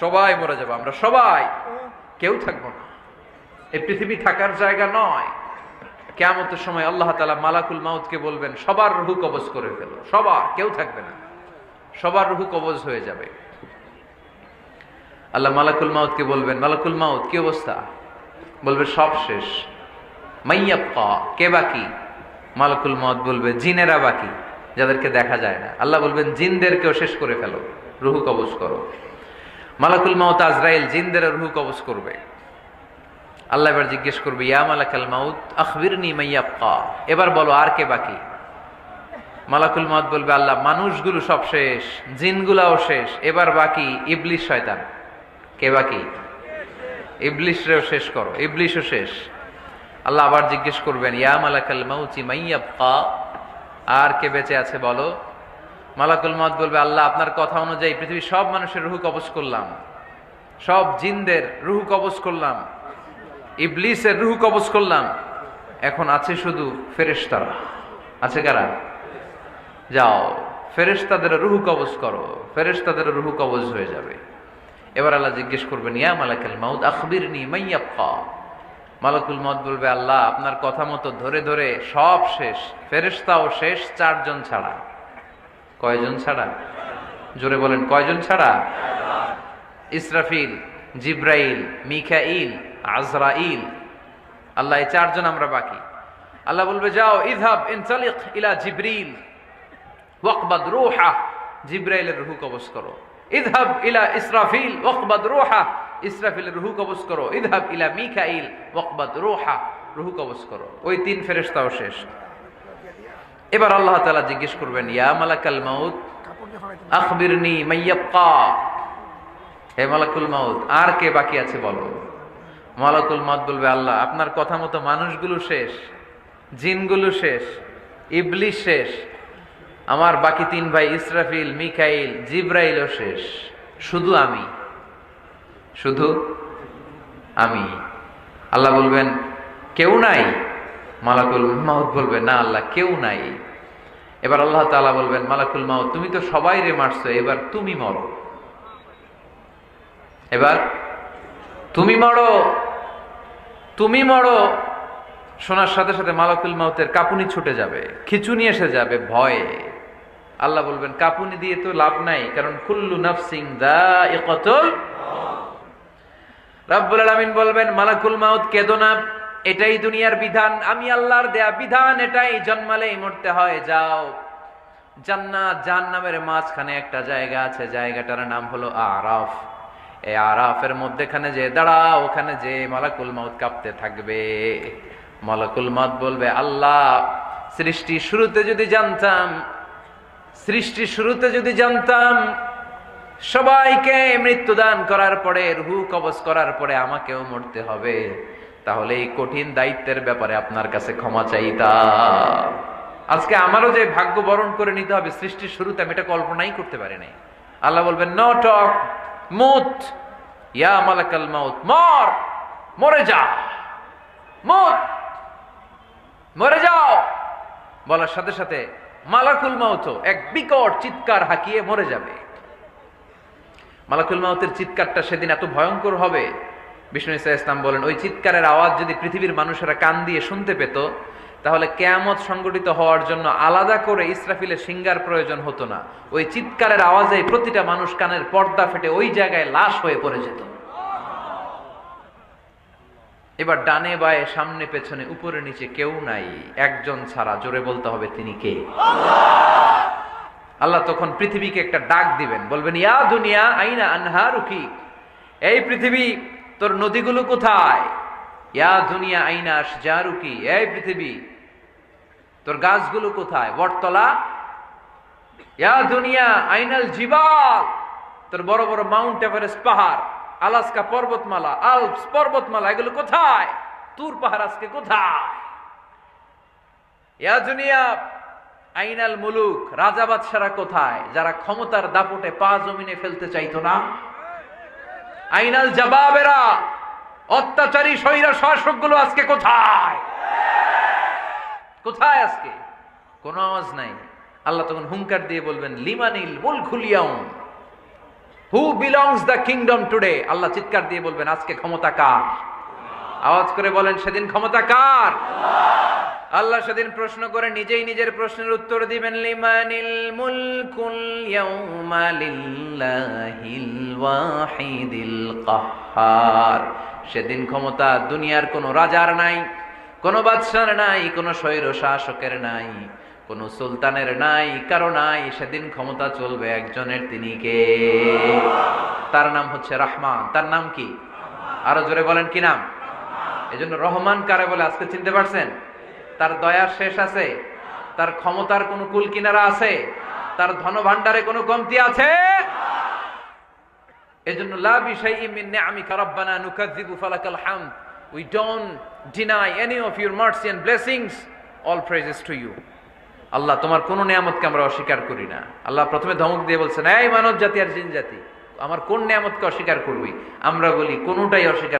সবাই মরে যাবো, আমরা সবাই, কেউ থাকবো না। এই পৃথিবী থাকার জায়গা নয়। কিয়ামতের সময় আল্লাহ তাআলা মালাকুল মাউতকে বলবেন, সবার রূহ কবজ করে ফেলো, সবার, কেউ থাকবে না, সবার রূহ কবজ হয়ে যাবে। আল্লাহ মালাকুল মাউতকে বলবেন, মালাকুল মাউত কি অবস্থা? বলবে সব শেষ। মাইয়াবকা, কে বাকি? মালাকুল মাউত বলবে জিনেরা বাকি, যাদেরকে দেখা যায় না। আল্লাহ বলবেন জিনদেরকেও শেষ করে ফেলো, রূহ কবজ করো। মালাকুল মাউত আজরাইল জিনদের রূহ কবজ করবে। আল্লাহ এবার জিজ্ঞেস করবে, ইয়া মালাকাল মাউত আখবিরনি মাইয়াবকা, এবার বলো আর কে বাকি? মালাকুল মাউত বলবে, আল্লাহ মানুষগুলো সব শেষ, জিনগুলাও শেষ, এবার বাকি ইবলিস শয়তান। কে বাকি? ইবলিসরেও শেষ করো, ইবলিসও শেষ। আল্লাহ আবার জিজ্ঞেস করবেন, ইয়া মালাকাল মাউতি মাইয়াবকা, আর কে বেঁচে আছে বলো। মালাকুল মাউত বলবে, আল্লাহ আপনার কথা অনুযায়ী পৃথিবীর সব মানুষের রূহ কবজ করলাম, সব জিনদের রূহ কবজ করলাম, ইবলিসের রূহ কবজ করলাম, এখন আছে শুধু ফেরেশতারা। আছে কারা? যাও ফেরেশতাদের রূহ কবজ করো, ফেরেশতাদের রূহ কবজ হয়ে যাবে। এবার আল্লাহ জিজ্ঞেস করবেন, ইয়া মালাকাল মাউত আখবিরনি মাইয়াবকা। মালাকুল মাউত বলবে, আল্লাহ আপনার কথা মতো ধরে ধরে সব শেষ, ফেরেশতাও শেষ, 4 জন ছাড়া। কয়জন ছাড়া? জোরে বলেন, কয়জন ছাড়া? ইসরাফিল, জিব্রাইল, মিকাইল, আজরাইল। আল্লাহ এই 4 জন আমরা বাকি। আল্লাহ বলবে, যাও ইযহাব ইনতালিক ইলা জিবরিল ওয়াকবাদ রূহা, জিব্রাইলের রূহ কবজ করো। ইযহাব ইলা ইসরাফিল ওয়াকবাদ রূহা, ইসরাফিলের রূহ কবজ করো। ইযহাব ইলা মিকাইল ওয়াকবাদ রূহা, রূহ কবজ করো। ওই 3 ফেরেশতাও শেষ। এবার আল্লাহ তাআলা জিজ্ঞেস করবেন, ইয়া মালাকাল মাউত আখবিরনি মাইয়াবকা, হে মালাকুল মাউত আর কে বাকি আছে বলো। মালাকুল মাউত বলবে, আল্লাহ আপনার কথা মতো মানুষগুলো শেষ, জিনগুলো শেষ, ইবলিস শেষ, আমার বাকি 3 ভাই ইসরাফিল, মিকাইল, জিব্রাইলও শেষ, শুধু আমি, শুধু আমি। আল্লাহ বলবেন, কেউ নাই? মালাকুল মাউত বলবে, না আল্লাহ কেউ নাই। এবার আল্লাহ তাআলা বলবেন, মালাকুল মাউত তুমি তো সবাই রে মারছো, এবার তুমি মরো, এবার তুমি মরো, তুমি মরো। শোনার সাথে সাথে মালাকুল মাউতের কাঁপুনি ছুটে যাবে, খিঁচুনি এসে যাবে ভয়ে। আল্লাহ বলবেন, কাঁপুনি দিয়ে তো লাভ নাই, কারণ কুল্লু নাফসিন যায়িকাতুল মাউত। রব্বুল আলামিন বলবেন, মালাকুল মাউত কেঁদো না, এটাই দুনিয়ার বিধান, আমি আল্লাহর দেয়া বিধান, এটাই, জন্মালেই মরতে হয়। যাও, জান্নাত জাহান্নামের মাঝখানে একটা জায়গা আছে, জায়গাটার নাম হলো আরাফ। এই আরাফের মধ্যেখানে যে দাঁড়াও, ওখানে যে মালাকুল মাউত কাঁপতে থাকবে। মালাকুল মাউত বলবে, আল্লাহ সৃষ্টির শুরুতে যদি জানতাম, সৃষ্টির শুরুতে যদি জানতাম সবাইকে মৃত্যুদান করার পরে, রূহ কবজ করার পরে আমাকেও মরতে হবে, তাহলে এই কঠিন দায়িত্বের ব্যাপারে আপনার কাছে ক্ষমা চাইতাম। আজকে আমারও যে ভাগ্য বরণ করে নিতে হবে সৃষ্টির শুরুতে, আমি এটা কল্পনাই করতে পারি নাই। আল্লাহ বলবেন, নো টক, মুত, ইয়া মালাকাল মাউত, মর, মরে যা, মুত, মরে যাও। বলার সাথে সাথে মালাকুল মাউত এক বিকট চিৎকার হাঁকিয়ে মরে যাবে। মালাকুল মাউতের চিৎকারটা সেদিন এত ভয়ঙ্কর হবে, বিষ্ণু ঈসা ইসলাম বলেন, ওই চিৎকারের আওয়াজ যদি পৃথিবীর মানুষেরা কান দিয়ে শুনতে পেত, তাহলে কিয়ামত সংগঠিত হওয়ার জন্য আলাদা করে ইসরাফিলের সিঙ্গার প্রয়োজন হতো না। ওই চিৎকারের আওয়াজে প্রতিটা মানুষ কানের পর্দা ফেটে ওই জায়গায় লাশ হয়ে পড়ে যেত। এবার ডানে বায়ে সামনে পেছনে উপরে নিচে কেউ নাই, একজন ছাড়া, জোরে বলতে হবে তিনি কে? আল্লাহ তখন পৃথিবীকে একটা ডাক দিবেন, বলবেন, ইয়া দুনিয়া আইনা আনহারুকি, এই পৃথিবী তোর নদীগুলো কোথায়? ইয়া দুনিয়া আইনা আশজারুকি, এই পৃথিবী তোর গাছগুলো কোথায়? বটতলা। ইয়া দুনিয়া আইনাল জিবাল, তোর বড় বড় মাউন্ট এভারেস্ট পাহাড়, আলাস্কা পর্বতমালা, আলপস পর্বতমালা, এগুলো কোথায়? তুর পাহাড় আজকে কোথায়? ইয়া দুনিয়া আইনাল মুলুক, রাজা বাদশারা কোথায়, যারা ক্ষমতার দাপটে পা জমিনে ফেলতে চাইতো না? আইনাল জাবাবেরা, অত্যাচারী স্বৈরা শাসকগুলো আজকে কোথায়? কোথায় আজকে? কোনো আওয়াজ নাই। আল্লাহ তখন হুঙ্কার দিয়ে বলবেন, লিমানিল মুলকুল ইয়াউম, who belongs the kingdom today? Allah চিৎকার দিয়ে বলবেন আজকে ক্ষমতা কার? আওয়াজ করে বলেন সেদিন ক্ষমতা কার? আল্লাহ সেদিন প্রশ্ন করে নিজেই নিজের প্রশ্নের উত্তর দিবেন, লিমানিল মুলকুল ইয়াউমা লিল্লাহিল ওয়াহিদিল কাহ্হার। সেদিন ক্ষমতা দুনিয়ার কোনো রাজার নাই, কোনো বাদশার নাই, কোনো স্বৈর শাসকের নাই, কোনো সুলতানের নাই, কারো নাই। সেদিন ক্ষমতা চলবে একজনের, তিনি কে? তার নাম হচ্ছে রহমান। তার নাম কি? আরো জোরে বলেন কি নাম? এজন্য রহমান কারে বলে আজকে চিনতে পারছেন? তার দয়ার শেষ আছে? তার ক্ষমতার কোনো কুল কিনারা আছে? তার ধন ভান্ডারে কোনো কমতি আছে? এজন্য লা বিশাইইন মিন নিআমিকা রাব্বানা নুকাযযিবু ফালাকাল হামদ। We don't deny any of your mercy and blessings. All praises to you. আল্লাহ তোমার কোন নিয়ামতকে আমরা অস্বীকার করি না। আল্লাহ প্রথমে ধমক দিয়ে বলছেন, এই মানব জাতি আর জিন জাতি, আমার কোন নিয়ামতকে অস্বীকার করবি? আমরা বলি কোনটাই অস্বীকার